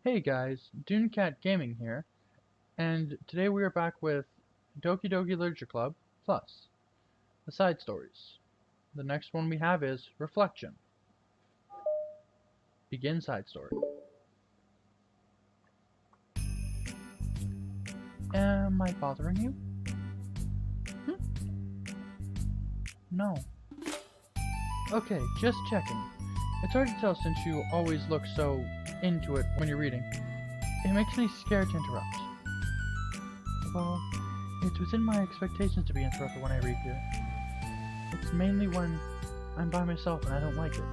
Hey guys, Dunecat Gaming here, and today we are back with Doki Doki Literature Club plus the side stories. The next one we have is Reflection. Begin side story. Am I bothering you? No. Okay, just checking. It's hard to tell since you always look so into it when you're reading. It makes me scared to interrupt. Well, it's within my expectations to be interrupted when I read here. It's mainly when I'm by myself and I don't like it.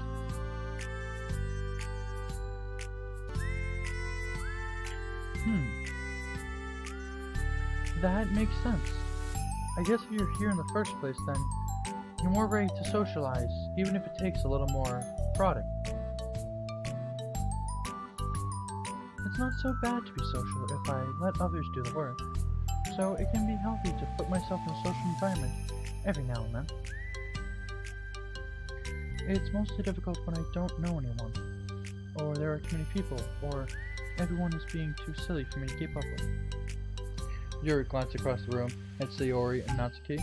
That makes sense. I guess if you're here in the first place, then you're more ready to socialize, even if it takes a little more prodding. It's not so bad to be social if I let others do the work, so it can be healthy to put myself in a social environment every now and then. It's mostly difficult when I don't know anyone, or there are too many people, or everyone is being too silly for me to keep up with. Yuri glanced across the room at Sayori and Natsuki.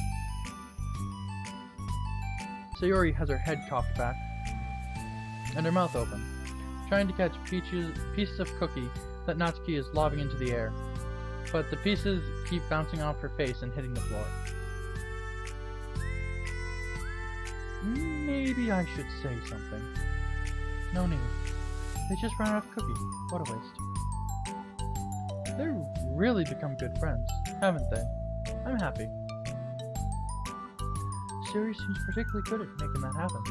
Sayori has her head cocked back and her mouth open, trying to catch pieces of cookie that Natsuki is lobbing into the air, but the pieces keep bouncing off her face and hitting the floor. Maybe I should say something. No need. They just ran out of cookie. What a waste. They've really become good friends, haven't they? I'm happy. Sayori seems particularly good at making that happen.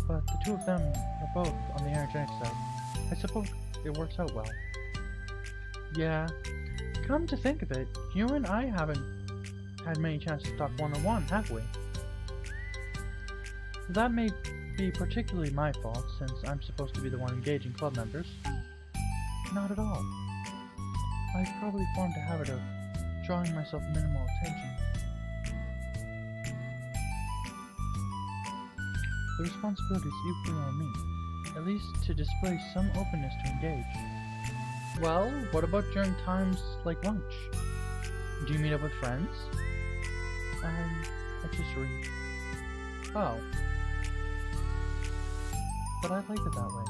But the two of them are both on the energetic side. I suppose it works out well. Yeah, come to think of it, you and I haven't had many chances to talk one-on-one, have we? That may be particularly my fault, since I'm supposed to be the one engaging club members. Not at all. I've probably formed a habit of drawing myself minimal attention. The responsibility is equally on me, at least to display some openness to engage. Well, what about during times like lunch? Do you meet up with friends? I just read. Oh. But I like it that way.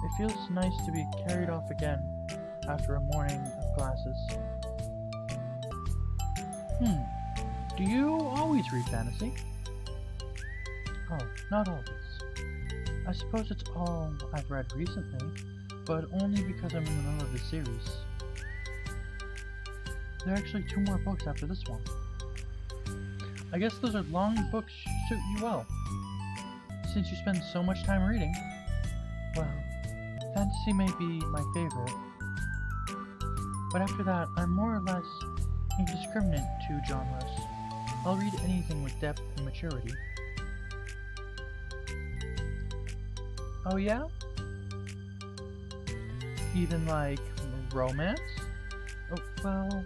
It feels nice to be carried off again after a morning of classes. Do you always read fantasy? Oh, not always. I suppose it's all I've read recently, but only because I'm in the middle of the series. There are actually 2 more books after this one. I guess those are long books suit you well, since you spend so much time reading. Well, fantasy may be my favorite, but after that, I'm more or less indiscriminate to genres. I'll read anything with depth and maturity. Oh yeah? Even like romance? Oh, well,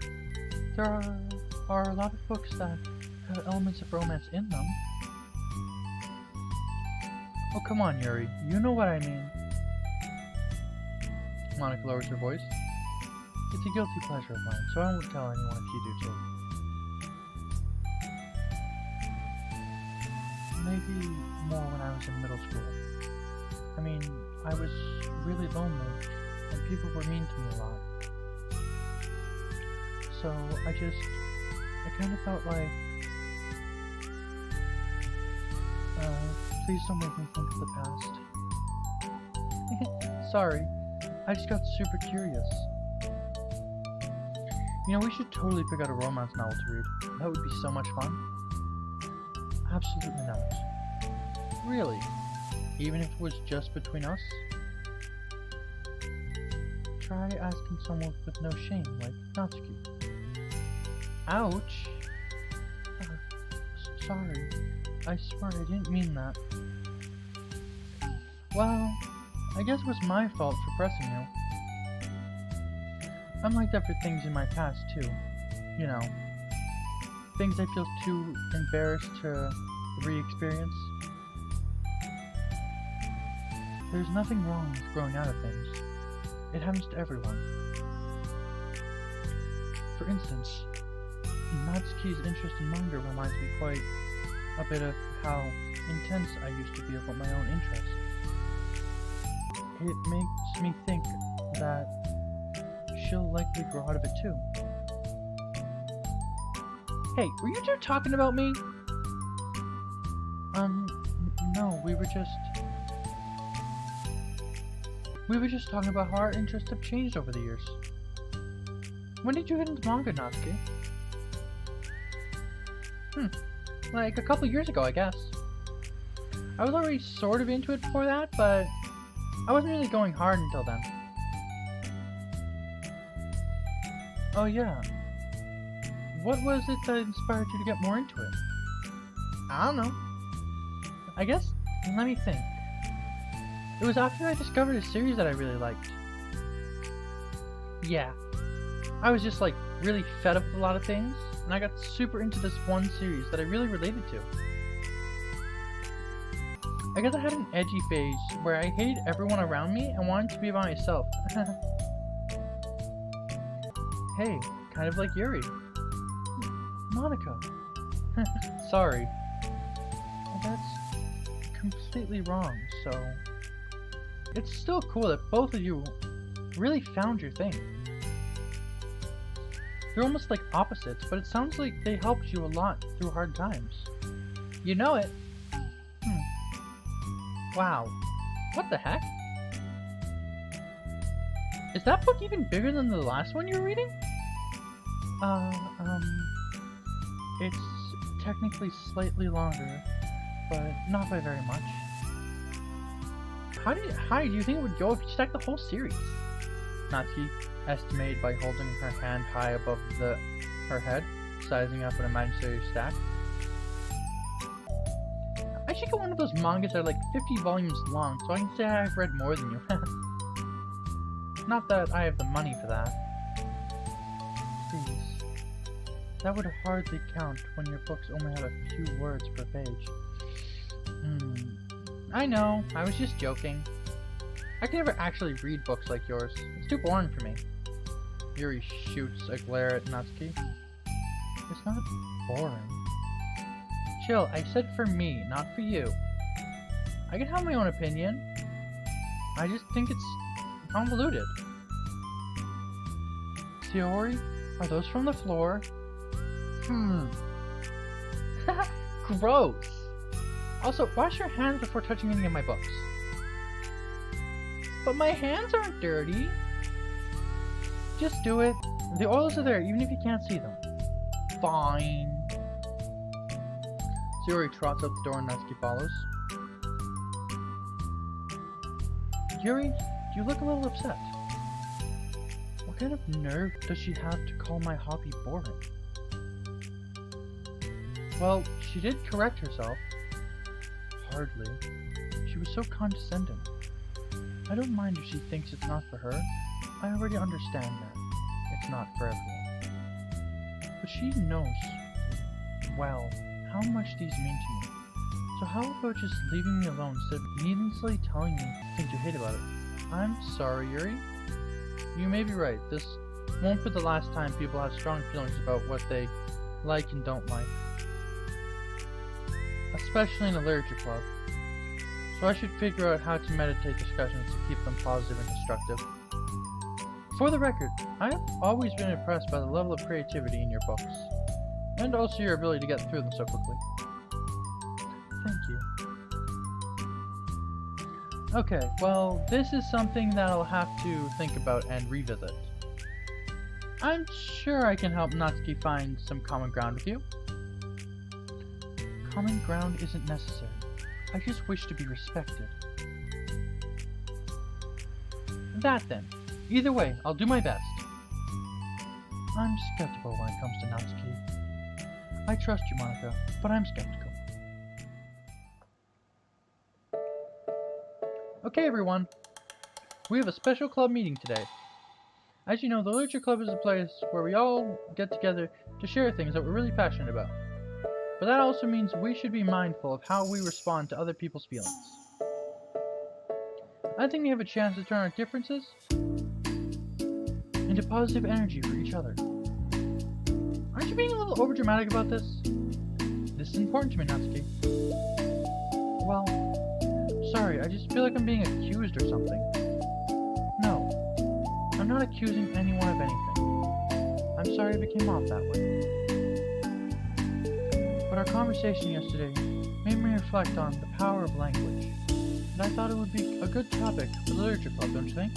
there are a lot of books that have elements of romance in them. Oh, come on, Yuri. You know what I mean. Monica lowers her voice. It's a guilty pleasure of mine, so I won't tell anyone if you do too. Maybe more when I was in middle school. I mean, I was really lonely, and people were mean to me a lot. So I kind of felt like, please don't make me think of the past. Sorry, I just got super curious. You know, we should totally pick out a romance novel to read. That would be so much fun. Absolutely not. Really? Even if it was just between us? Try asking someone with no shame, like Natsuki. Ouch! Sorry. I swear I didn't mean that. Well, I guess it was my fault for pressing you. I'm like that for things in my past too. You know, things I feel too embarrassed to re-experience. There's nothing wrong with growing out of things. It happens to everyone. For instance, Natsuki's interest in manga reminds me quite a bit of how intense I used to be about my own interests. It makes me think that she'll likely grow out of it too. Hey, were you two talking about me? No, we were just talking about how our interests have changed over the years. When did you get into manga, Natsuki? Like a couple years ago, I guess. I was already sort of into it before that, but I wasn't really going hard until then. Oh yeah. What was it that inspired you to get more into it? I don't know. I guess, let me think. It was after I discovered a series that I really liked. Yeah. I was just like really fed up with a lot of things, and I got super into this one series that I really related to. I guess I had an edgy phase where I hated everyone around me and wanted to be by myself. Hey, kind of like Yuri. Monica. Sorry. That's completely wrong, so... It's still cool that both of you really found your thing. They're almost like opposites, but it sounds like they helped you a lot through hard times. You know it. Wow. What the heck? Is that book even bigger than the last one you were reading? It's technically slightly longer, but not by very much. How do you think it would go if you stacked the whole series? Natsuki estimated by holding her hand high above her head, sizing up an imaginary stack. I should get one of those mangas that are like 50 volumes long, so I can say I've read more than you. Not that I have the money for that. Please. That would hardly count when your books only have a few words per page. I know, I was just joking. I can never actually read books like yours. It's too boring for me. Yuri shoots a glare at Natsuki. It's not boring. Chill, I said for me, not for you. I can have my own opinion. I just think it's convoluted. Shiori, are those from the floor? Gross! Also, wash your hands before touching any of my books. But my hands aren't dirty. Just do it. The oils are there, even if you can't see them. Fine. Shiori trots out the door and Natsuki follows. Yuri, you look a little upset. What kind of nerve does she have to call my hobby boring? Well, she did correct herself. Hardly. She was so condescending. I don't mind if she thinks it's not for her. I already understand that. It's not for everyone. But she knows, well, how much these mean to me. So how about just leaving me alone instead of needlessly telling me things you hate about it? I'm sorry, Yuri. You may be right. This won't be the last time people have strong feelings about what they like and don't like. Especially in a literature club. So I should figure out how to meditate discussions to keep them positive and constructive. For the record, I have always been impressed by the level of creativity in your books, and also your ability to get through them so quickly. Thank you. Okay, well, this is something that I'll have to think about and revisit. I'm sure I can help Natsuki find some common ground with you. Common ground isn't necessary. I just wish to be respected. That then. Either way, I'll do my best. I'm skeptical when it comes to Natsuki. I trust you, Monica, but I'm skeptical. Okay, everyone. We have a special club meeting today. As you know, the Literature Club is a place where we all get together to share things that we're really passionate about. But that also means we should be mindful of how we respond to other people's feelings. I think we have a chance to turn our differences into positive energy for each other. Aren't you being a little overdramatic about this? This is important to me, Natsuki. Well, sorry, I just feel like I'm being accused or something. No, I'm not accusing anyone of anything. I'm sorry if it came off that way. But our conversation yesterday made me reflect on the power of language, and I thought it would be a good topic for the Literature Club, don't you think?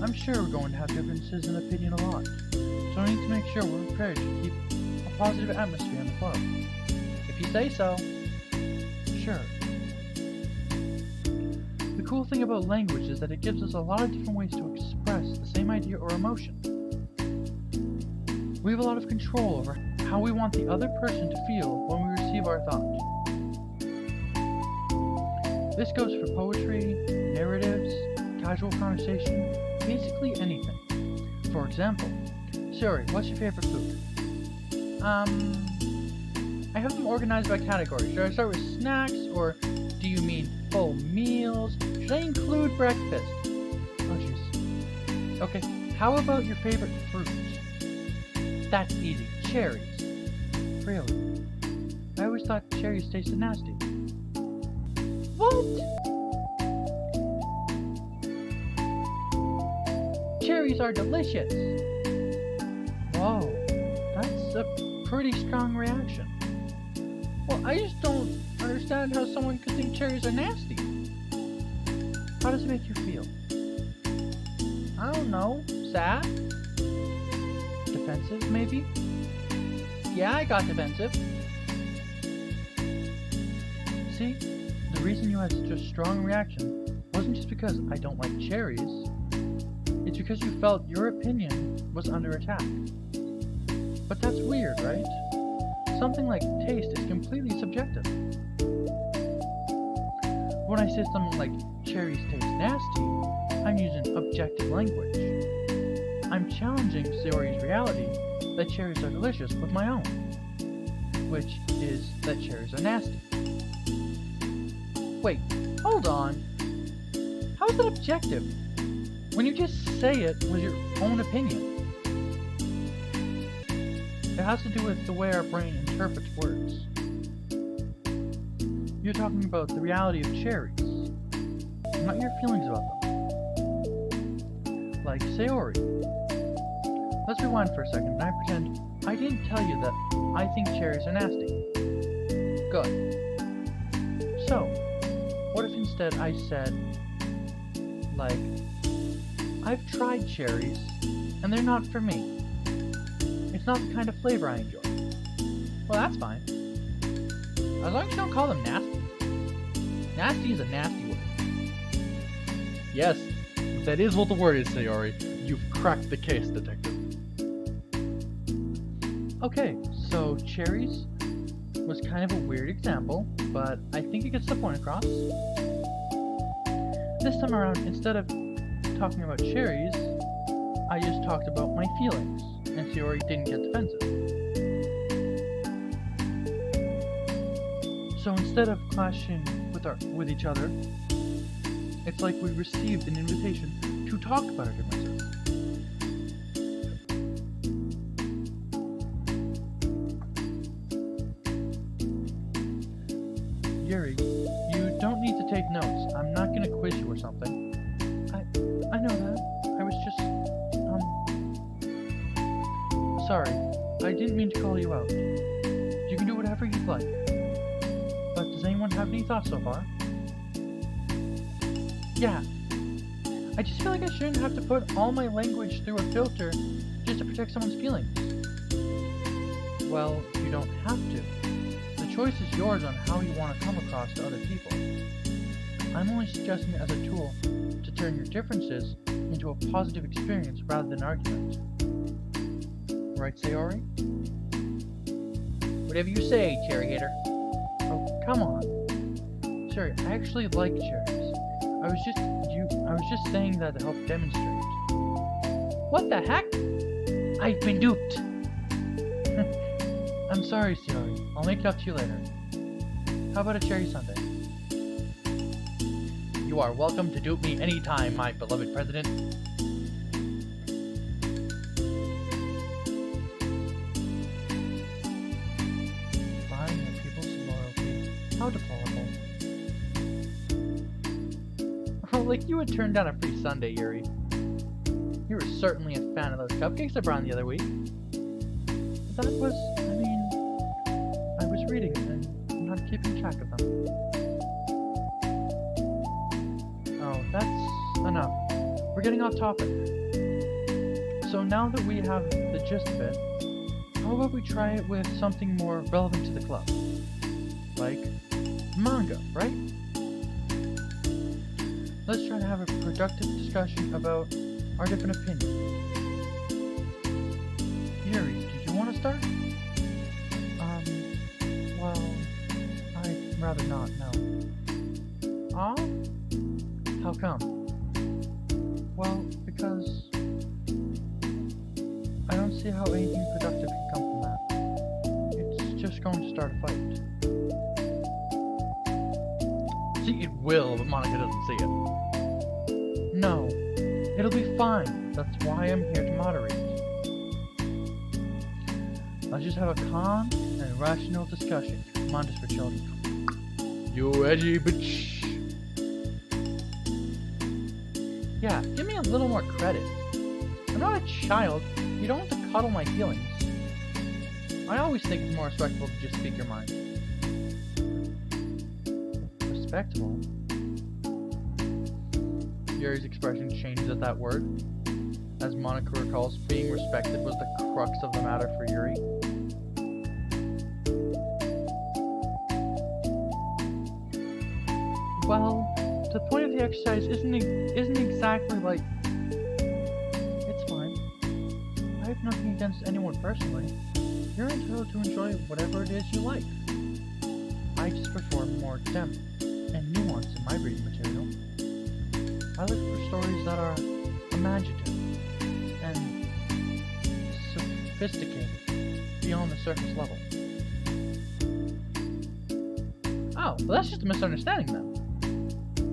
I'm sure we're going to have differences in opinion a lot, so I need to make sure we're prepared to keep a positive atmosphere in the club. If you say so. Sure. The cool thing about language is that it gives us a lot of different ways to express the same idea or emotion. We have a lot of control over how we want the other person to feel when we receive our thought. This goes for poetry, narratives, casual conversation, basically anything. For example, Siri, what's your favorite food? I have them organized by category. Should I start with snacks, or do you mean full meals? Should I include breakfast? Oh jeez. Okay, how about your favorite fruit? That's easy. Cherries. Really? I always thought cherries tasted nasty. What? Cherries are delicious. Whoa, that's a pretty strong reaction. Well, I just don't understand how someone could think cherries are nasty. How does it make you feel? I don't know. Sad? Defensive, maybe? Yeah, I got defensive. See, the reason you had such a strong reaction wasn't just because I don't like cherries. It's because you felt your opinion was under attack. But that's weird, right? Something like taste is completely subjective. When I say something like cherries taste nasty, I'm using objective language. I'm challenging Sayori's reality that cherries are delicious with my own, which is that cherries are nasty. Wait, hold on. How is that objective when you just say it with your own opinion? It has to do with the way our brain interprets words. You're talking about the reality of cherries, not your feelings about them. Like Sayori. Let's rewind for a second and I pretend I didn't tell you that I think cherries are nasty. Good. So, what if instead I said, like, I've tried cherries and they're not for me. It's not the kind of flavor I enjoy. Well, that's fine. As long as you don't call them nasty. Nasty is a nasty word. Yes, that is what the word is, Sayori. You've cracked the case, detective. Okay, so cherries was kind of a weird example, but I think it gets the point across. This time around, instead of talking about cherries, I just talked about my feelings, and Sayori didn't get defensive. So instead of clashing with each other, it's like we received an invitation to talk about our differences. Yuri, you don't need to take notes. I'm not gonna quiz you or something. I know that. I was just, sorry. I didn't mean to call you out. You can do whatever you'd like. But does anyone have any thoughts so far? Yeah. I just feel like I shouldn't have to put all my language through a filter just to protect someone's feelings. Well, you don't have to. The choice is yours on how you want to come across to other people. I'm only suggesting it as a tool to turn your differences into a positive experience rather than argument. Right, Sayori? Whatever you say, cherry hater. Oh, come on. Sorry, I actually like cherries. I was just saying that to help demonstrate. What the heck? I've been duped. I'm sorry, Sayori. I'll make it up to you later. How about a cherry sundae? You are welcome to dupe me anytime, my beloved president. Buying your people's loyalty. How deplorable. Oh, like you would turn down a free sundae, Yuri. You were certainly a fan of those cupcakes I brought in the other week. But that was, I was reading and not keeping track of them. Oh, that's enough. We're getting off topic. So now that we have the gist of it, how about we try it with something more relevant to the club? Like manga, right? Let's try to have a productive discussion about our different opinions. Yuri, do you want to start? Well, I'd rather not, no. Aw? How come? Well, because I don't see how anything productive can come from that. It's just going to start a fight. See, it will, but Monica doesn't see it. No, it'll be fine. That's why I'm here to moderate. Let's just have a calm and rational discussion. Come on, just for children. You edgy bitch. Yeah, give me a little more credit. I'm not a child. You don't have to cuddle my feelings. I always think it's more respectful to just speak your mind. Respectable? Yuri's expression changes at that word. As Monica recalls, being respected was the crux of the matter for Yuri. Well, the point of the exercise isn't exactly like... It's fine. I have nothing against anyone personally. You're entitled to enjoy whatever it is you like. I just prefer more depth and nuance in my reading material. I look for stories that are imaginative and sophisticated beyond the surface level. Oh, well that's just a misunderstanding then.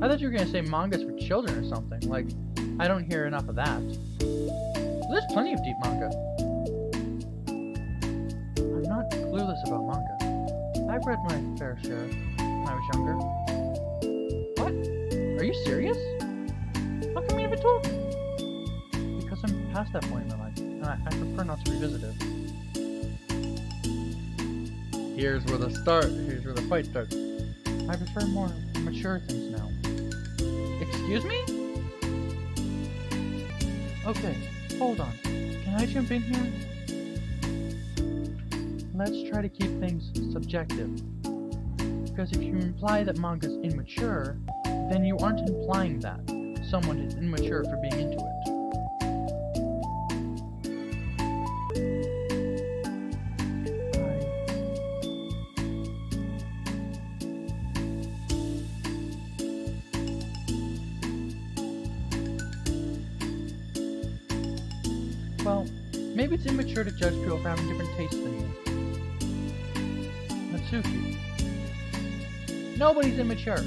I thought you were going to say mangas for children or something. Like, I don't hear enough of that. There's plenty of deep manga. I'm not clueless about manga. I've read my fair share when I was younger. What? Are you serious? How come you never told me? Because I'm past that point in my life, and I prefer not to revisit it. Here's where the fight starts. I prefer more mature things now. Excuse me? Okay, hold on. Can I jump in here? Let's try to keep things subjective. Because if you imply that manga's immature, then you aren't implying that someone is immature for being into it. Well, maybe it's immature to judge people for having different tastes than you. Natsuki. Nobody's immature.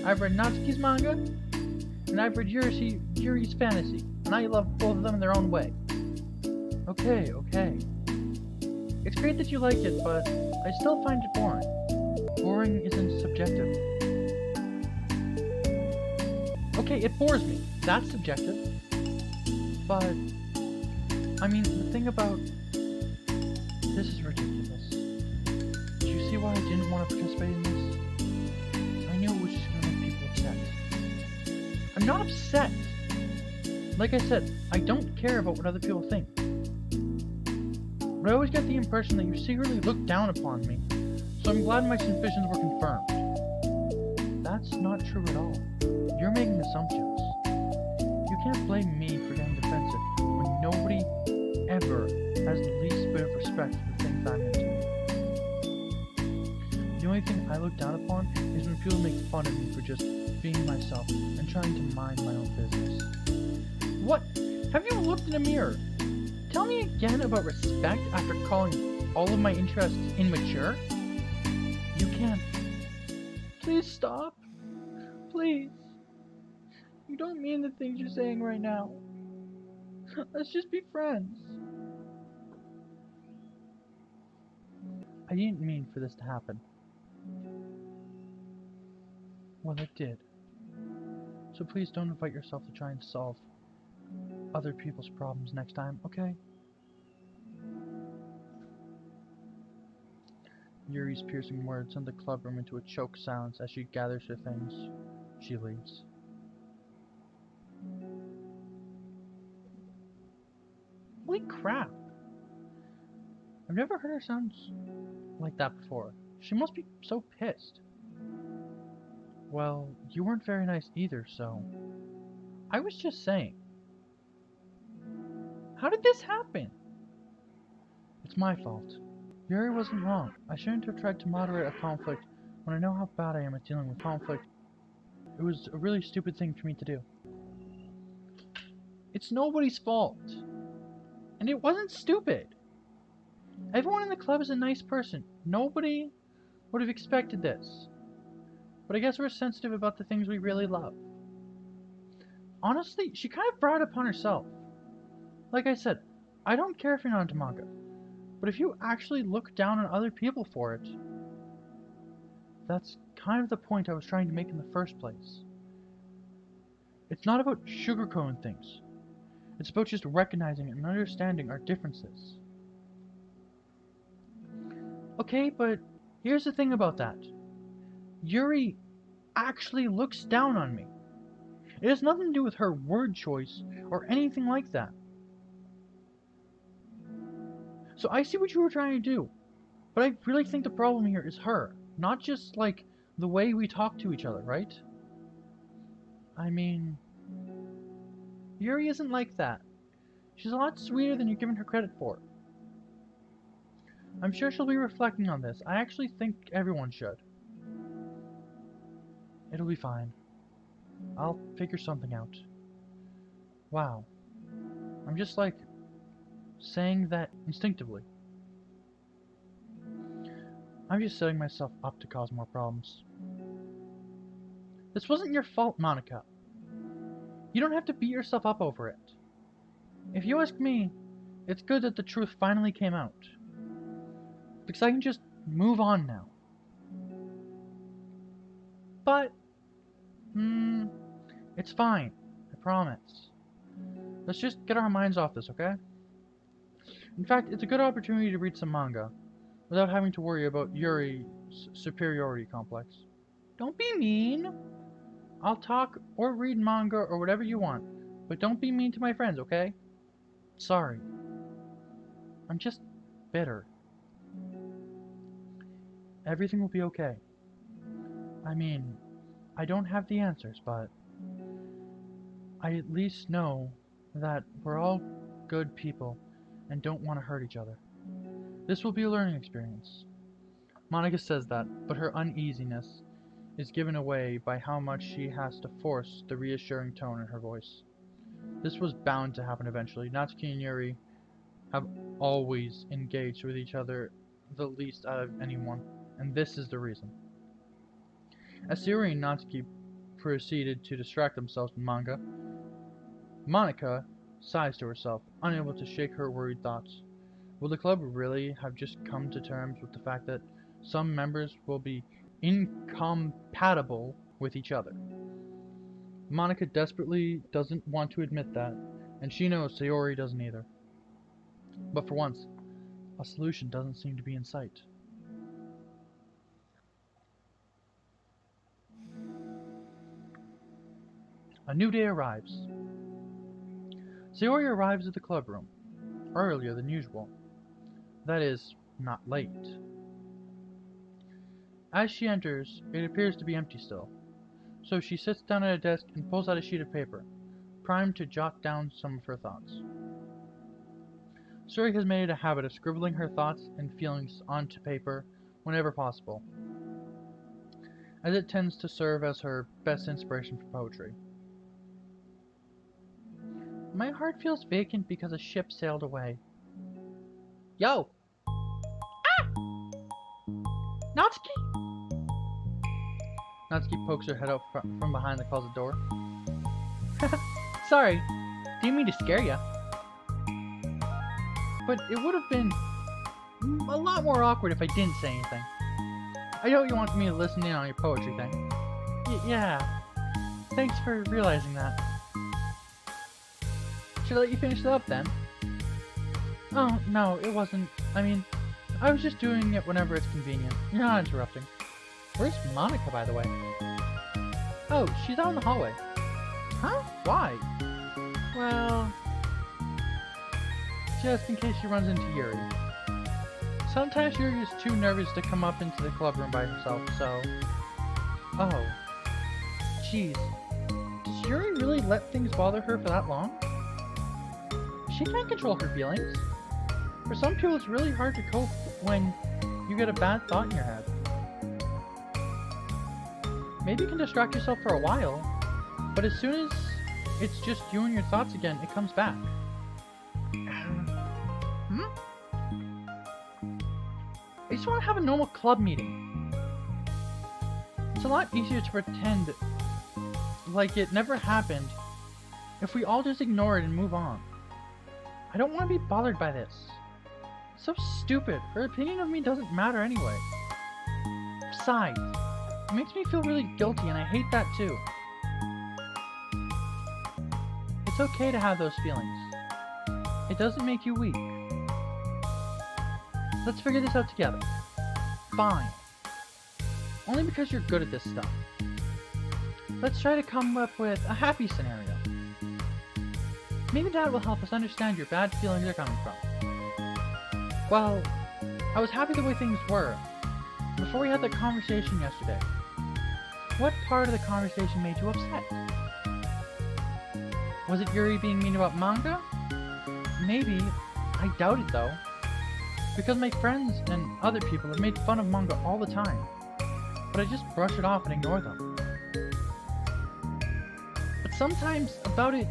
I've read Natsuki's manga, and I've read Yuri's fantasy, and I love both of them in their own way. Okay. It's great that you like it, but I still find it boring. Boring isn't subjective. Okay, it bores me. That's subjective. But the thing about... This is ridiculous. Do you see why I didn't want to participate in this? I knew it was just going to make people upset. I'm not upset! Like I said, I don't care about what other people think. But I always get the impression that you secretly look down upon me, so I'm glad my suspicions were confirmed. That's not true at all. You're making assumptions. You can't blame me for getting defensive when nobody ever has the least bit of respect for the things I'm into. The only thing I look down upon is when people make fun of me for just being myself and trying to mind my own business. What? Have you looked in a mirror? Tell me again about respect after calling all of my interests immature? You can't. Please stop. Please. You don't mean the things you're saying right now. Let's just be friends. I didn't mean for this to happen. Well, it did. So please don't invite yourself to try and solve other people's problems next time, okay? Yuri's piercing words send the club room into a choke silence as she gathers her things. She leaves. Holy crap! I've never heard her sound like that before. She must be so pissed. Well, you weren't very nice either, so... I was just saying. How did this happen? It's my fault. Yuri wasn't wrong. I shouldn't have tried to moderate a conflict when I know how bad I am at dealing with conflict. It was a really stupid thing for me to do. It's nobody's fault. And it wasn't stupid. Everyone in the club is a nice person. Nobody would have expected this. But I guess we're sensitive about the things we really love. Honestly, she kind of brought it upon herself. Like I said, I don't care if you're not into manga. But if you actually look down on other people for it, that's kind of the point I was trying to make in the first place. It's not about sugarcoating things. It's about just recognizing and understanding our differences. Okay, but here's the thing about that. Yuri actually looks down on me. It has nothing to do with her word choice or anything like that. So I see what you were trying to do, but I really think the problem here is her, not just like the way we talk to each other, right? I mean, Yuri isn't like that. She's a lot sweeter than you're giving her credit for. I'm sure she'll be reflecting on this. I actually think everyone should. It'll be fine. I'll figure something out. Wow. I'm just like saying that instinctively. I'm just setting myself up to cause more problems. This wasn't your fault, Monica. You don't have to beat yourself up over it. If you ask me, it's good that the truth finally came out. Because I can just move on now. But, it's fine. I promise. Let's just get our minds off this, okay? In fact, it's a good opportunity to read some manga, without having to worry about Yuri's superiority complex. Don't be mean! I'll talk or read manga or whatever you want, but don't be mean to my friends, okay? Sorry. I'm just bitter. Everything will be okay. I mean, I don't have the answers, but I at least know that we're all good people and don't want to hurt each other. This will be a learning experience. Monica says that, but her uneasiness is given away by how much she has to force the reassuring tone in her voice. This was bound to happen eventually. Natsuki and Yuri have always engaged with each other the least out of anyone, and this is the reason. As Yuri and Natsuki proceeded to distract themselves with manga, Monica sighs to herself, unable to shake her worried thoughts. Will the club really have just come to terms with the fact that some members will be incompatible with each other? Monica desperately doesn't want to admit that, and she knows Sayori doesn't either. But for once, a solution doesn't seem to be in sight. A new day arrives. Sayori arrives at the club room, earlier than usual. That is, not late. As she enters, it appears to be empty still, so she sits down at a desk and pulls out a sheet of paper, primed to jot down some of her thoughts. Sayori has made it a habit of scribbling her thoughts and feelings onto paper whenever possible, as it tends to serve as her best inspiration for poetry. My heart feels vacant because a ship sailed away. Yo! Ah! Natsuki! Natsuki pokes her head out from behind the closet door. Sorry, didn't mean to scare ya. But it would have been a lot more awkward if I didn't say anything. I know you want me to listen in on your poetry thing. Yeah. Thanks for realizing that. Should I let you finish it up then? Oh, no, it wasn't. I mean, I was just doing it whenever it's convenient. You're not interrupting. Where's Monica, by the way? Oh, she's out in the hallway. Huh? Why? Well, just in case she runs into Yuri. Sometimes Yuri is too nervous to come up into the club room by herself, so... Oh. Jeez. Does Yuri really let things bother her for that long? She can't control her feelings. For some people, it's really hard to cope when you get a bad thought in your head. Maybe you can distract yourself for a while, but as soon as it's just you and your thoughts again, it comes back. I just want to have a normal club meeting. It's a lot easier to pretend like it never happened if we all just ignore it and move on. I don't want to be bothered by this. It's so stupid. Her opinion of me doesn't matter anyway. Besides, it makes me feel really guilty and I hate that too. It's okay to have those feelings. It doesn't make you weak. Let's figure this out together. Fine. Only because you're good at this stuff. Let's try to come up with a happy scenario. Maybe that will help us understand your bad feelings are coming from. Well, I was happy the way things were before we had the conversation yesterday. What part of the conversation made you upset? Was it Yuri being mean about manga? Maybe. I doubt it though. Because my friends and other people have made fun of manga all the time. But I just brush it off and ignore them. But sometimes about it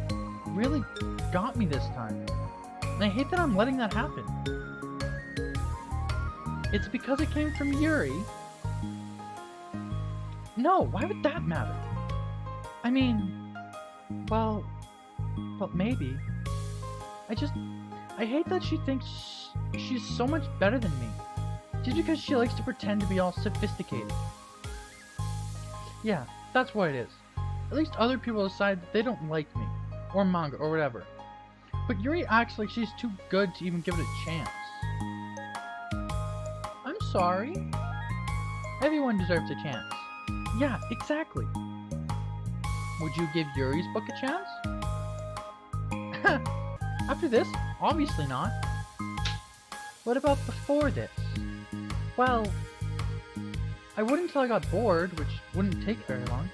really got me this time. And I hate that I'm letting that happen. It's because it came from Yuri. No, why would that matter? I mean, well, maybe. I hate that she thinks she's so much better than me. Just because she likes to pretend to be all sophisticated. Yeah, that's what it is. At least other people decide that they don't like me. Or manga, or whatever. But Yuri acts like she's too good to even give it a chance. I'm sorry. Everyone deserves a chance. Yeah, exactly. Would you give Yuri's book a chance? After this? Obviously not. What about before this? Well, I would until I got bored, which wouldn't take very long.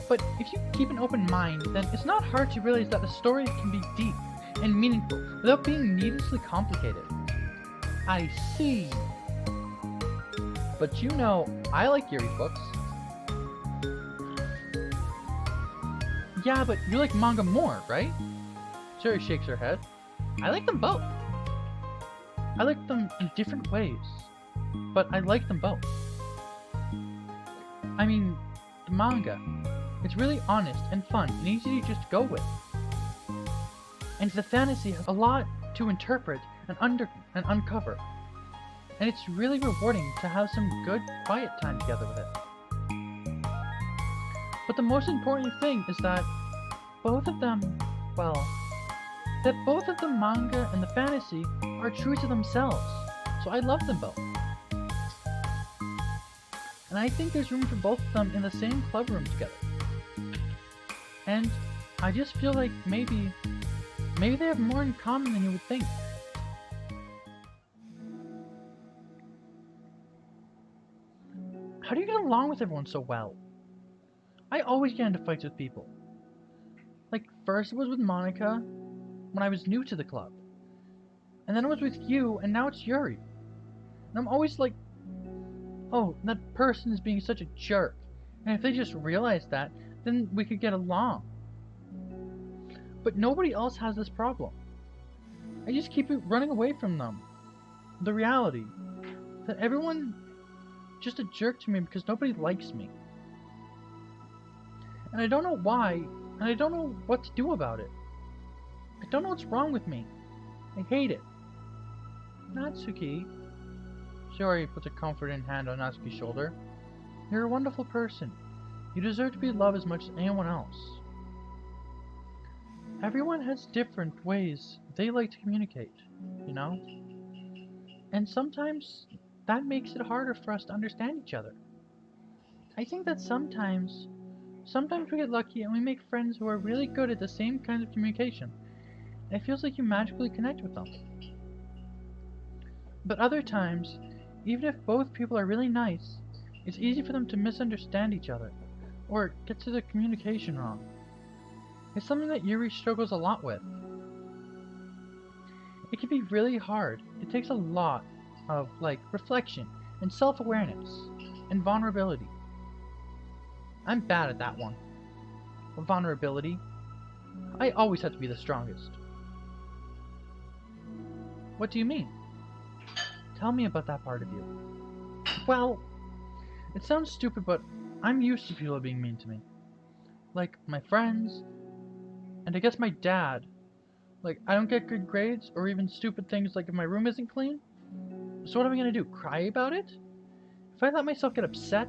But if you keep an open mind, then it's not hard to realize that the story can be deep and meaningful without being needlessly complicated. I see. But you know, I like Yuri's books. Yeah, but you like manga more, right? Yuri shakes her head. I like them both. I like them in different ways, but I like them both. I mean, the manga, it's really honest and fun and easy to just go with. And the fantasy has a lot to interpret and uncover. And it's really rewarding to have some good quiet time together with it. But the most important thing is that both of them, well, that both of the manga and the fantasy are true to themselves. So I love them both. And I think there's room for both of them in the same club room together. And I just feel like maybe they have more in common than you would think. How do you get along with everyone so well? I always get into fights with people. Like, first it was with Monica, when I was new to the club. And then it was with you, and now it's Yuri. And I'm always like, oh, that person is being such a jerk. And if they just realized that, then we could get along. But nobody else has this problem. I just keep running away from them. The reality that everyone just a jerk to me because nobody likes me. And I don't know why, and I don't know what to do about it. I don't know what's wrong with me. I hate it. Natsuki. Shiori puts a comforting hand on Natsuki's shoulder. You're a wonderful person. You deserve to be loved as much as anyone else. Everyone has different ways they like to communicate, you know? And sometimes that makes it harder for us to understand each other. I think that sometimes we get lucky and we make friends who are really good at the same kind of communication. And it feels like you magically connect with them. But other times, even if both people are really nice, it's easy for them to misunderstand each other, or get to the communication wrong. It's something that Yuri struggles a lot with. It can be really hard. It takes a lot of, reflection, and self-awareness, and vulnerability. I'm bad at that one. Vulnerability. I always have to be the strongest. What do you mean? Tell me about that part of you. Well, it sounds stupid, but I'm used to people being mean to me. Like, my friends, and I guess my dad. Like, I don't get good grades, or even stupid things like if my room isn't clean. So what am I gonna do, cry about it? If I let myself get upset,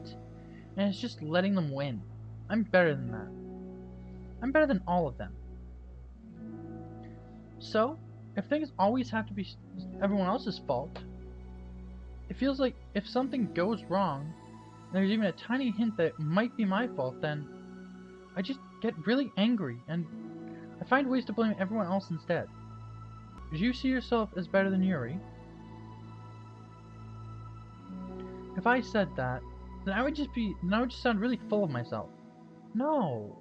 and it's just letting them win, I'm better than that. I'm better than all of them. So, if things always have to be everyone else's fault, it feels like if something goes wrong, and there's even a tiny hint that it might be my fault, then I just get really angry, and I find ways to blame everyone else instead. Do you see yourself as better than Yuri? If I said that, then I would just sound really full of myself. No.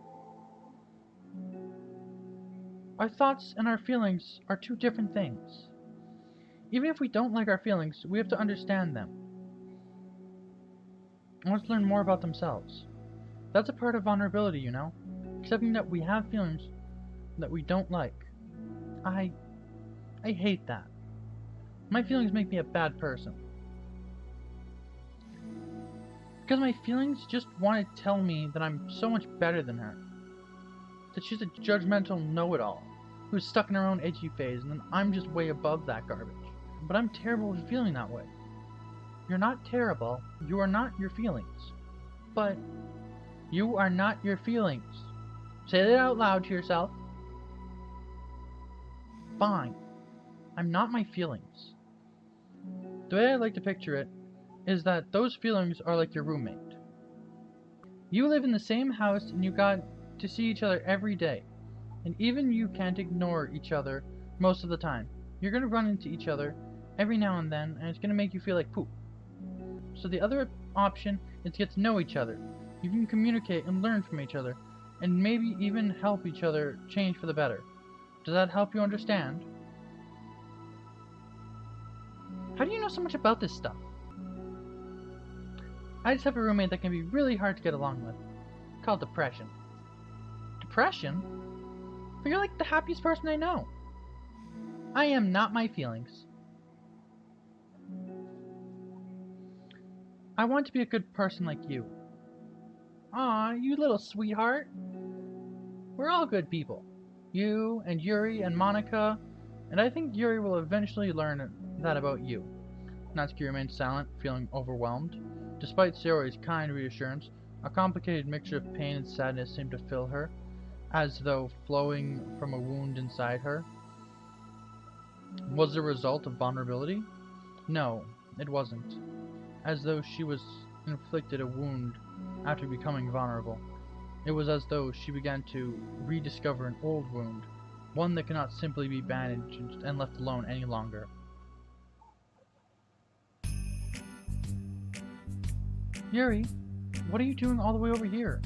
Our thoughts and our feelings are two different things. Even if we don't like our feelings, we have to understand them. I want to learn more about themselves. That's a part of vulnerability, you know? Accepting that we have feelings that we don't like. I hate that. My feelings make me a bad person. Because my feelings just want to tell me that I'm so much better than her. That she's a judgmental know-it-all, who's stuck in her own edgy phase, and then I'm just way above that garbage. But I'm terrible at feeling that way. You're not terrible, you are not your feelings. But you are not your feelings. Say that out loud to yourself. Fine. I'm not my feelings. The way I like to picture it is that those feelings are like your roommate. You live in the same house and you got to see each other every day. And even you can't ignore each other most of the time. You're going to run into each other every now and then, and it's going to make you feel like poop. So the other option is to get to know each other. You can communicate and learn from each other, and maybe even help each other change for the better. Does that help you understand? How do you know so much about this stuff? I just have a roommate that can be really hard to get along with. Called depression. Depression? But you're like the happiest person I know. I am not my feelings. I want to be a good person like you. Aw, you little sweetheart. We're all good people. You and Yuri and Monica, and I think Yuri will eventually learn that about you. Natsuki remained silent, feeling overwhelmed. Despite Sayori's kind reassurance, a complicated mixture of pain and sadness seemed to fill her, as though flowing from a wound inside her. Was it a result of vulnerability? No, it wasn't. As though she was inflicted a wound after becoming vulnerable. It was as though she began to rediscover an old wound, one that cannot simply be bandaged and left alone any longer. Yuri, what are you doing all the way over here?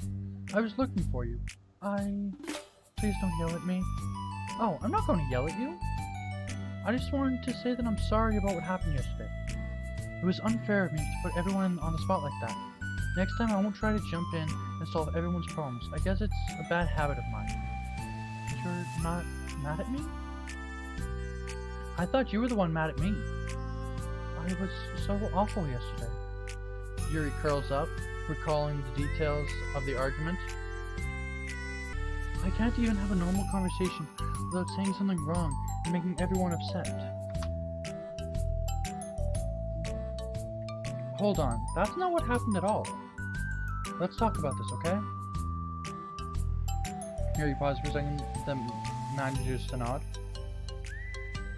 I was looking for you. Please don't yell at me. Oh, I'm not going to yell at you. I just wanted to say that I'm sorry about what happened yesterday. It was unfair of me to put everyone on the spot like that. Next time I won't try to jump in and solve everyone's problems. I guess it's a bad habit of mine. You're not mad at me? I thought you were the one mad at me. I was so awful yesterday. Yuri curls up, recalling the details of the argument. I can't even have a normal conversation without saying something wrong and making everyone upset. Hold on, that's not what happened at all. Let's talk about this, okay? Yuri pauses for a second, then manages to nod.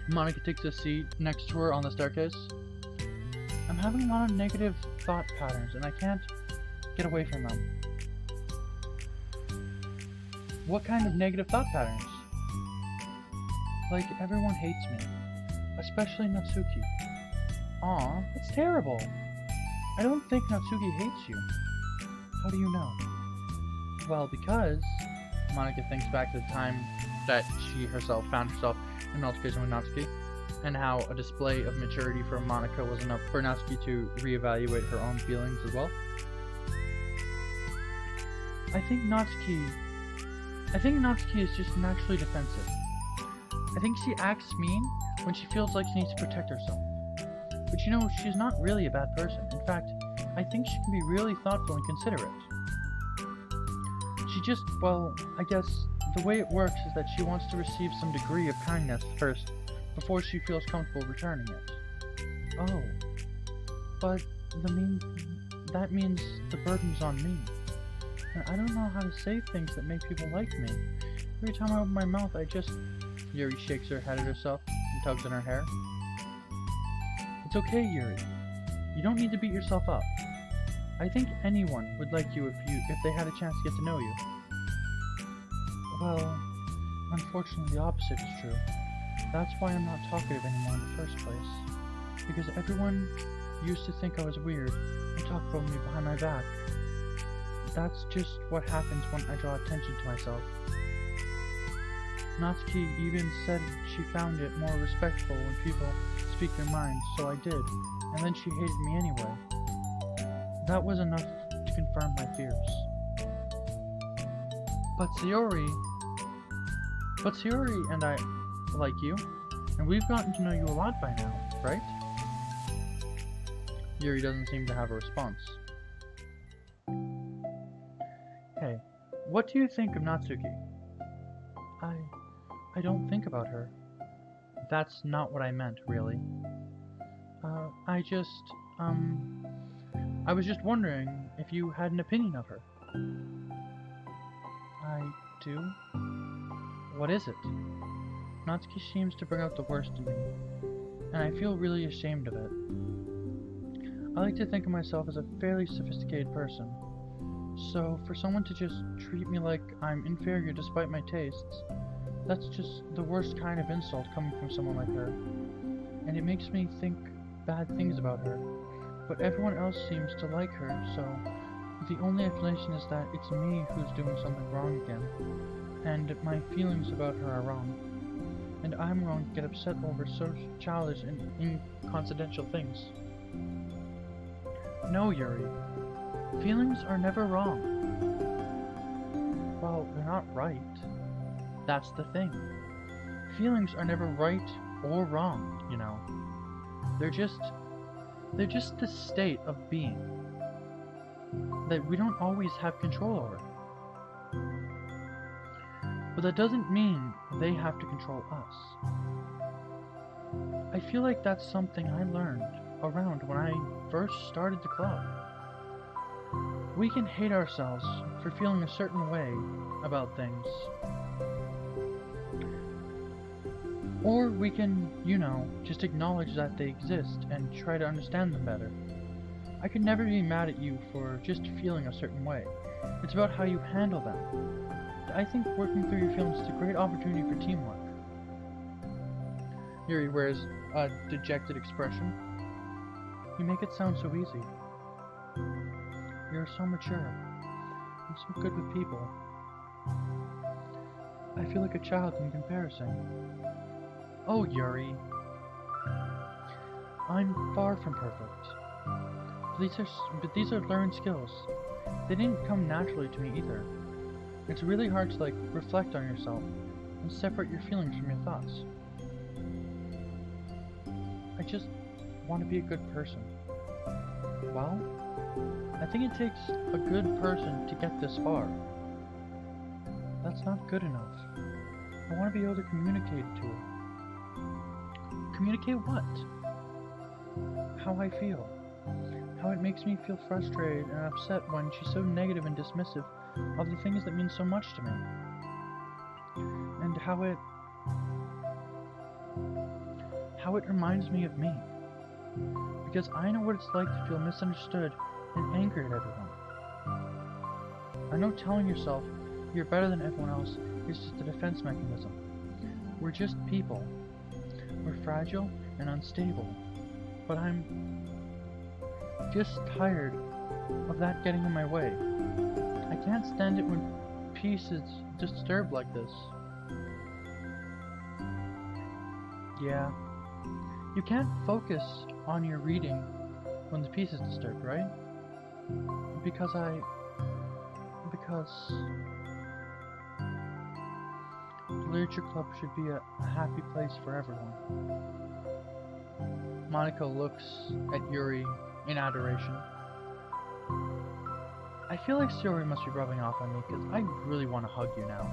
Monica takes a seat next to her on the staircase. I'm having a lot of negative thought patterns and I can't get away from them. What kind of negative thought patterns? Like, everyone hates me. Especially Natsuki. Aw, that's terrible. I don't think Natsuki hates you. How do you know? Well, because... Monica thinks back to the time that she herself found herself in an altercation with Natsuki, and how a display of maturity from Monica was enough for Natsuki to reevaluate her own feelings as well. I think Natsuki is just naturally defensive. I think she acts mean when she feels like she needs to protect herself. But you know, she's not really a bad person. In fact, I think she can be really thoughtful and considerate. She just, well, I guess the way it works is that she wants to receive some degree of kindness first, before she feels comfortable returning it. Oh, but that means the burden's on me. And I don't know how to say things that make people like me. Every time I open my mouth, Yuri shakes her head at herself and tugs in her hair. It's okay, Yuri. You don't need to beat yourself up. I think anyone would like you if they had a chance to get to know you. Well, unfortunately the opposite is true. That's why I'm not talkative anymore in the first place. Because everyone used to think I was weird and talk about me behind my back. That's just what happens when I draw attention to myself. Natsuki even said she found it more respectful when people speak their minds, so I did, and then she hated me anyway. That was enough to confirm my fears. But Sayori and I like you, and we've gotten to know you a lot by now, right? Yuri doesn't seem to have a response. Hey, what do you think of Natsuki? I don't think about her. That's not what I meant, really. I was just wondering if you had an opinion of her. I do? What is it? Natsuki seems to bring out the worst in me, and I feel really ashamed of it. I like to think of myself as a fairly sophisticated person, so for someone to just treat me like I'm inferior despite my tastes, that's just the worst kind of insult coming from someone like her, and it makes me think bad things about her, but everyone else seems to like her, so the only explanation is that it's me who's doing something wrong again, and my feelings about her are wrong, and I'm wrong to get upset over so childish and inconsequential things. No, Yuri. Feelings are never wrong. Well, they're not right. That's the thing. Feelings are never right or wrong, you know. They're just the state of being that we don't always have control over. But that doesn't mean they have to control us. I feel like that's something I learned around when I first started the club. We can hate ourselves for feeling a certain way about things. Or we can, you know, just acknowledge that they exist and try to understand them better. I could never be mad at you for just feeling a certain way. It's about how you handle them. I think working through your feelings is a great opportunity for teamwork. Yuri wears a dejected expression. You make it sound so easy. You're so mature. And so good with people. I feel like a child in comparison. Oh, Yuri. I'm far from perfect. But these are learned skills. They didn't come naturally to me either. It's really hard to, reflect on yourself and separate your feelings from your thoughts. I just want to be a good person. Well, I think it takes a good person to get this far. That's not good enough. I want to be able to communicate to her. Communicate what? How I feel. How it makes me feel frustrated and upset when she's so negative and dismissive of the things that mean so much to me. And how it reminds me of me. Because I know what it's like to feel misunderstood and angry at everyone. I know telling yourself you're better than everyone else is just a defense mechanism. We're just people. We're fragile and unstable. But I'm just tired of that getting in my way. I can't stand it when peace is disturbed like this. Yeah. You can't focus on your reading when the peace is disturbed, right? Because the literature club should be a happy place for everyone. Monica looks at Yuri in adoration. I feel like Sayori must be rubbing off on me because I really want to hug you now.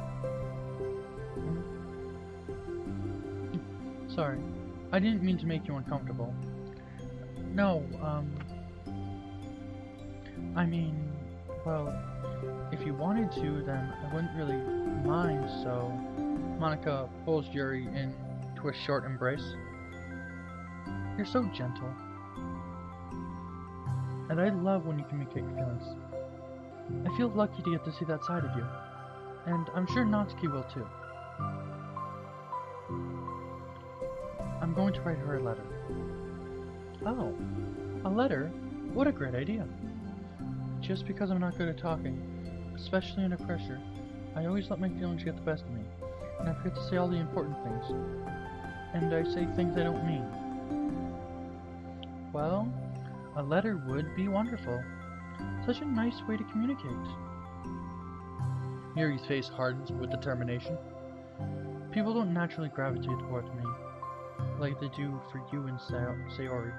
Sorry, I didn't mean to make you uncomfortable. No, I mean, well, if you wanted to, then I wouldn't really mind, so... Monica pulls Yuri into a short embrace. You're so gentle. And I love when you communicate your feelings. I feel lucky to get to see that side of you. And I'm sure Natsuki will too. I'm going to write her a letter. Oh, a letter? What a great idea. Just because I'm not good at talking, especially under pressure, I always let my feelings get the best of me, and I forget to say all the important things. And I say things I don't mean. Well, a letter would be wonderful. Such a nice way to communicate. Yuri's face hardens with determination. People don't naturally gravitate towards me, like they do for you and Sayori.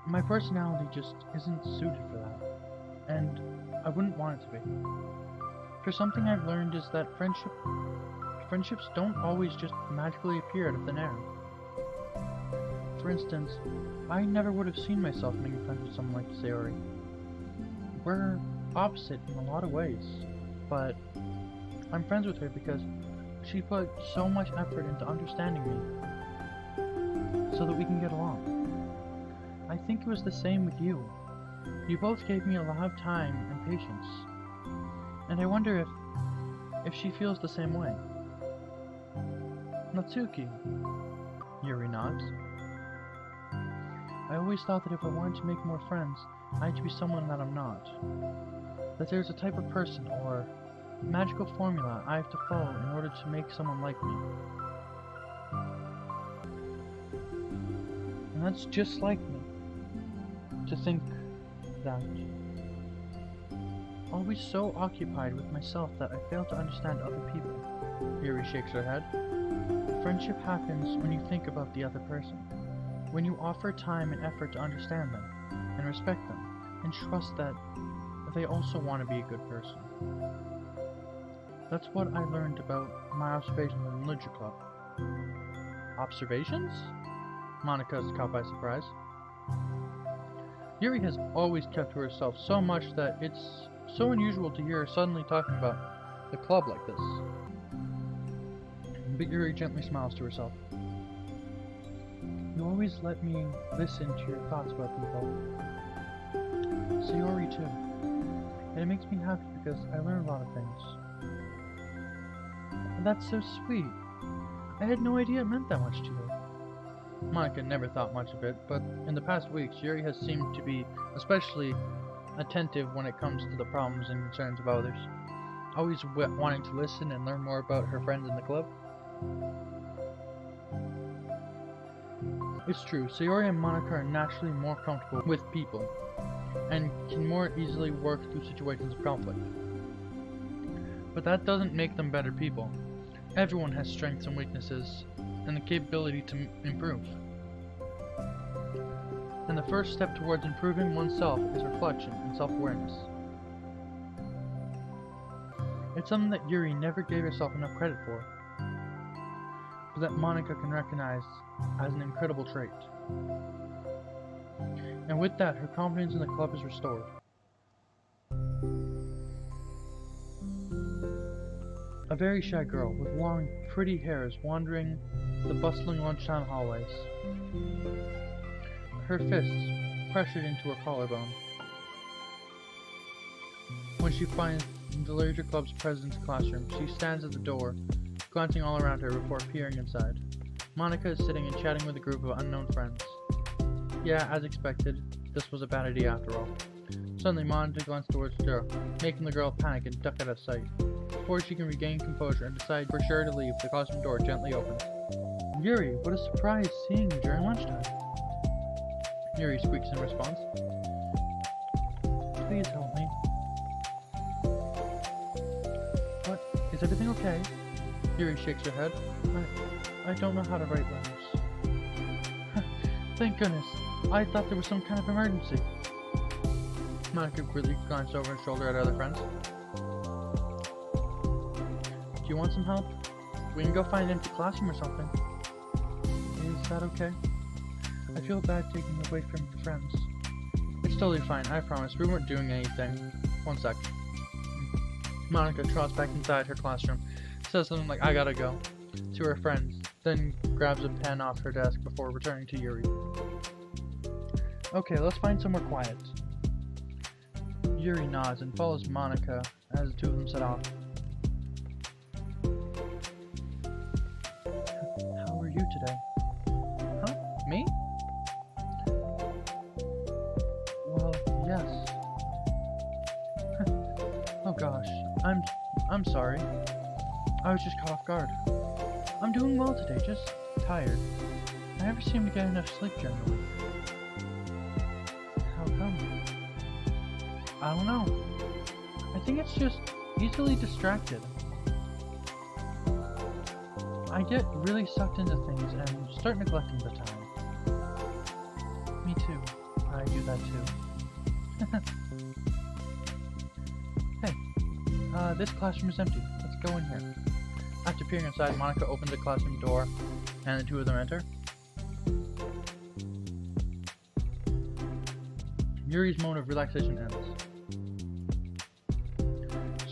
My personality just isn't suited for that, and I wouldn't want it to be. For something I've learned is that friendships don't always just magically appear out of thin air. For instance, I never would have seen myself making friends with someone like Sayori. We're opposite in a lot of ways, but I'm friends with her because she put so much effort into understanding me so that we can get along. I think it was the same with you. You both gave me a lot of time and patience. And I wonder if she feels the same way. Natsuki. Yuri nods. I always thought that if I wanted to make more friends, I had to be someone that I'm not. That there's a type of person or magical formula I have to follow in order to make someone like me. And that's just like me. To think that. Always so occupied with myself that I fail to understand other people. Yuri shakes her head. Friendship happens when you think about the other person. When you offer time and effort to understand them, and respect them, and trust that they also want to be a good person. That's what I learned about my observations in the literature club. Observations? Monica is caught by surprise. Yuri has always kept to herself so much that it's so unusual to hear her suddenly talking about the club like this. But Yuri gently smiles to herself. You always let me listen to your thoughts about people. Sayori too. And it makes me happy because I learn a lot of things. And that's so sweet. I had no idea it meant that much to you. Monica never thought much of it, but in the past weeks, Yuri has seemed to be especially attentive when it comes to the problems and concerns of others, always wanting to listen and learn more about her friends in the club. It's true, Sayori and Monica are naturally more comfortable with people, and can more easily work through situations of conflict. But that doesn't make them better people. Everyone has strengths and weaknesses, and the capability to improve. and the first step towards improving oneself is reflection and self-awareness. It's something that Yuri never gave herself enough credit for, but that Monica can recognize as an incredible trait. And with that, her confidence in the club is restored. A very shy girl with long, pretty hair is wandering the bustling lunchtime hallways. Her fists pressured into her collarbone. When she finds the Leisure Club's president's classroom, she stands at the door, glancing all around her before peering inside. Monica is sitting and chatting with a group of unknown friends. Yeah, as expected, this was a bad idea after all. Suddenly, Monica glanced towards the door, making the girl panic and duck out of sight. Before she can regain composure and decide for sure to leave, the classroom door gently opens. Yuri, what a surprise seeing you during lunchtime. Yuri squeaks in response. Please help me. What? Is everything okay? Yuri shakes her head. I don't know how to write letters. Thank goodness. I thought there was some kind of emergency. Monica quickly glanced over her shoulder at her other friends. Do you want some help? We can go find an empty classroom or something. Is that okay? I feel bad taking you away from your friends. It's totally fine, I promise. We weren't doing anything. One sec. Monica trots back inside her classroom, says something like, I gotta go, to her friends, then grabs a pen off her desk before returning to Yuri. Okay, let's find somewhere quiet. Yuri nods and follows Monica as the two of them set off. How are you today? Huh? Me? Well, yes. Oh gosh, I'm sorry. I was just caught off guard. I'm doing well today, just tired. I never seem to get enough sleep during the week. How come? I don't know. I think it's just easily distracted. I get really sucked into things and start neglecting the time. Me too. I do that too. Hey, this classroom is empty. Let's go in here. After peering inside, Monica opens the classroom door and the two of them enter. Yuri's moment of relaxation ends.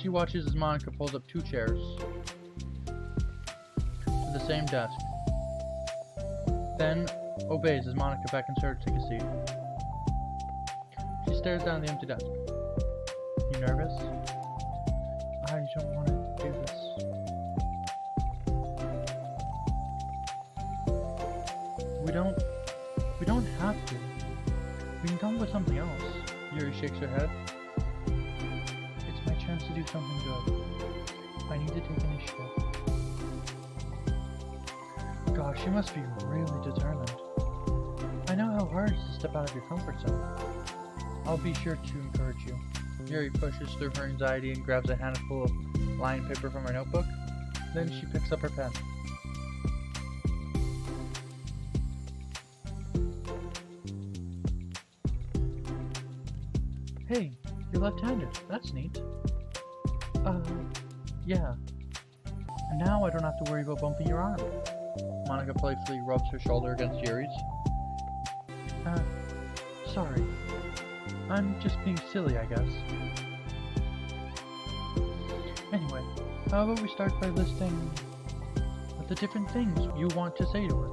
She watches as Monica pulls up two chairs to the same desk, then obeys as Monica beckons her to take a seat. She stares down the empty desk. You nervous? I don't want to do this. We don't have to. We can come up with something else. Yuri shakes her head. It's my chance to do something good. I need to take initiative. Gosh, you must be really determined. I know how hard it is to step out of your comfort zone. I'll be sure to encourage you. Yuri pushes through her anxiety and grabs a handful of line paper from her notebook. Then she picks up her pen. Hey, you're left-handed. That's neat. Yeah. And now I don't have to worry about bumping your arm. Monica playfully rubs her shoulder against Yuri's. Sorry. I'm just being silly, I guess. Anyway, how about we start by listing the different things you want to say to her?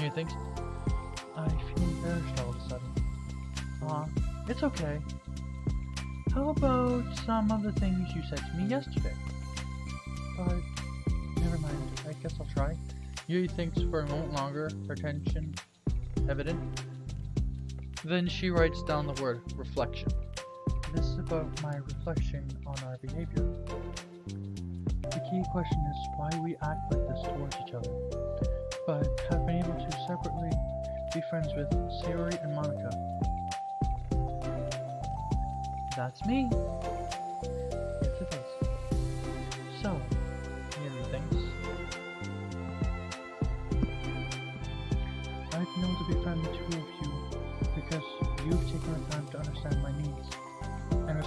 You think? I feel embarrassed all of a sudden. It's okay. How about some of the things you said to me yesterday? But, never mind, I guess I'll try. Yuri thinks for a moment longer, her tension evident. Then she writes down the word reflection. This is about my reflection on our behavior. The key question is why we act like this towards each other, but have been able to separately be friends with Sayori and Monica. That's me. Yes, it is. So, Yuri thinks, I've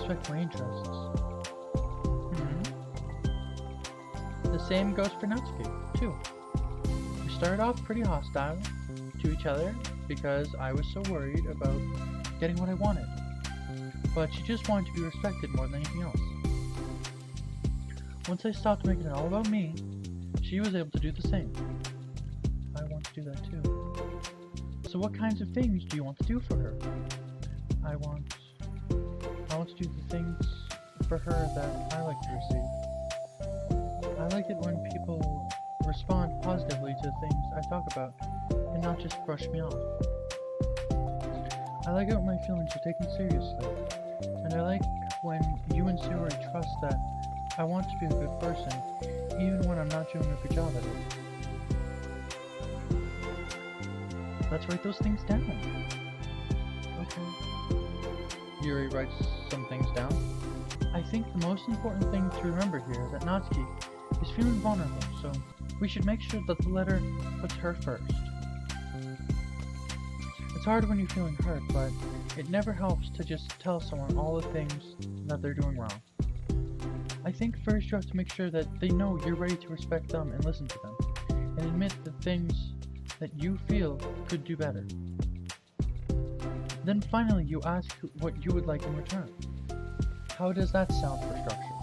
respect my interests. The same goes for Natsuki, too. We started off pretty hostile to each other because I was so worried about getting what I wanted. But she just wanted to be respected more than anything else. Once I stopped making it all about me, she was able to do the same. I want to do that too. So what kinds of things do you want to do for her? I want to do the things for her that I like to receive. I like it when people respond positively to things I talk about and not just brush me off. I like it when my feelings are taken seriously, and I like when you and Sayori trust that I want to be a good person, even when I'm not doing a good job at it. Let's write those things down. Okay. Yuri writes some things down. I think the most important thing to remember here is that Natsuki is feeling vulnerable, so we should make sure that the letter puts her first. It's hard when you're feeling hurt, but it never helps to just tell someone all the things that they're doing wrong. I think first you have to make sure that they know you're ready to respect them and listen to them, and admit the things that you feel could do better. Then finally you ask what you would like in return. How does that sound for structure?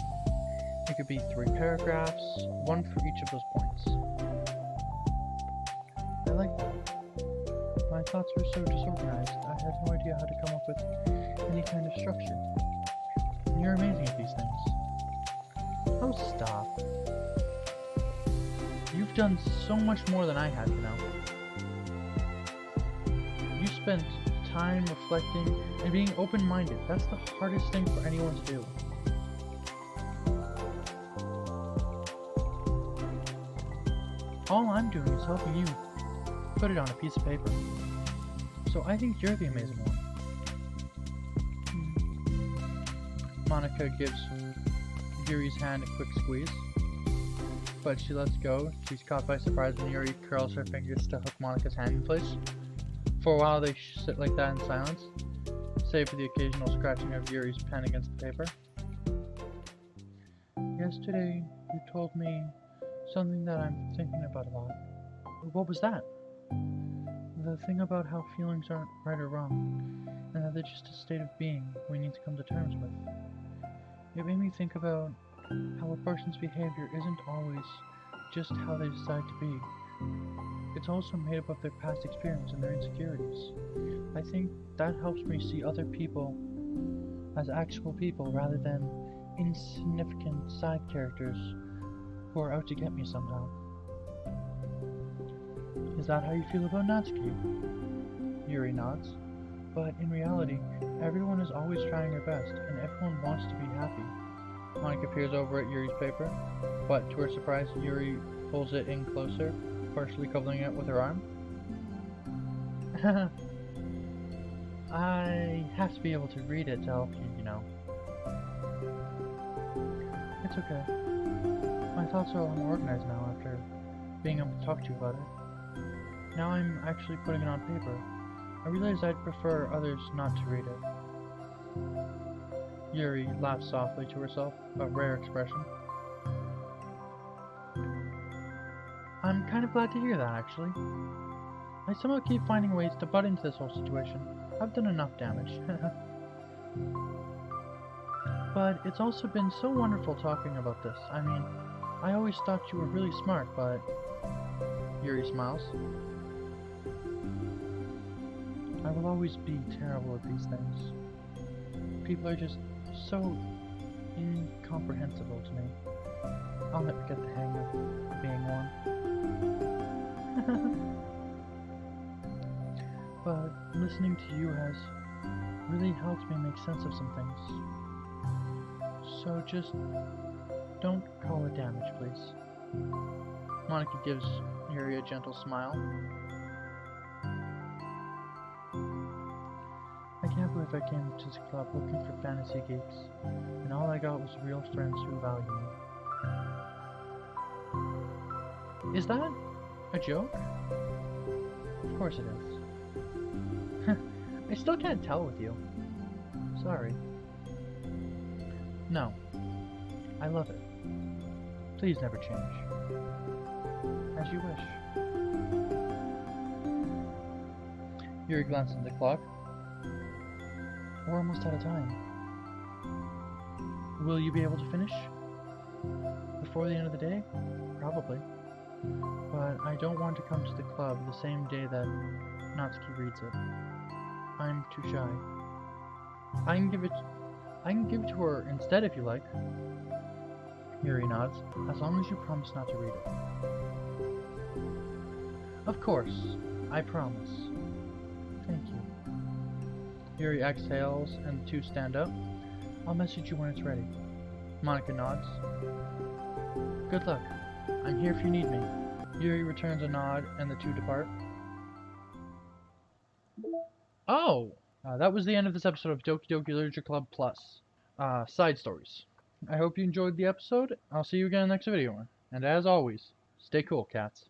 It could be 3 paragraphs, 1 for each of those points. I like that. My thoughts were so disorganized, I had no idea how to come up with any kind of structure. And you're amazing at these things. Oh, stop. You've done so much more than I had, you know. You spent time reflecting and being open-minded. That's the hardest thing for anyone to do. All I'm doing is helping you put it on a piece of paper. So I think you're the amazing one. Monica gives Yuri's hand a quick squeeze, but she lets go. She's caught by surprise when Yuri curls her fingers to hook Monica's hand in place. For a while they sit like that in silence, save for the occasional scratching of Yuri's pen against the paper. Yesterday you told me something that I'm thinking about a lot. What was that? The thing about how feelings aren't right or wrong, and that they're just a state of being we need to come to terms with. It made me think about how a person's behavior isn't always just how they decide to be. It's also made up of their past experience and their insecurities. I think that helps me see other people as actual people rather than insignificant side characters who are out to get me somehow. Is that how you feel about Natsuki? Yuri nods. But in reality, everyone is always trying their best, and everyone wants to be happy. Monica peers over at Yuri's paper, but to her surprise, Yuri pulls it in closer, partially covering it with her arm. I have to be able to read it to help you, you know. It's okay. My thoughts are a lot more organized now after being able to talk to you about it. Now I'm actually putting it on paper. I realize I'd prefer others not to read it. Yuri laughs softly to herself, a rare expression. I'm kind of glad to hear that, actually. I somehow keep finding ways to butt into this whole situation. I've done enough damage. But it's also been so wonderful talking about this. I mean, I always thought you were really smart, but... Yuri smiles. I will always be terrible at these things. People are just so incomprehensible to me. I'll never get the hang of being one. But listening to you has really helped me make sense of some things. So just don't call it damage, please. Monica gives Yuri a gentle smile. I can't believe I came to this club looking for fantasy geeks, and all I got was real friends who value me. Is that a joke? Of course it is. I still can't tell with you. Sorry. No. I love it. Please never change. As you wish. Yuri glanced at the clock. We're almost out of time. Will you be able to finish? Before the end of the day? Probably. But I don't want to come to the club the same day that Natsuki reads it. I'm too shy. I can give it to her instead if you like. Yuri nods, as long as you promise not to read it. Of course, I promise. Thank you. Yuri exhales and the two stand up. I'll message you when it's ready. Monica nods. Good luck. I'm here if you need me. Yuri returns a nod and the two depart. Oh! That was the end of this episode of Doki Doki Literature Club Plus. Side stories. I hope you enjoyed the episode. I'll see you again in the next video. And as always, stay cool, cats.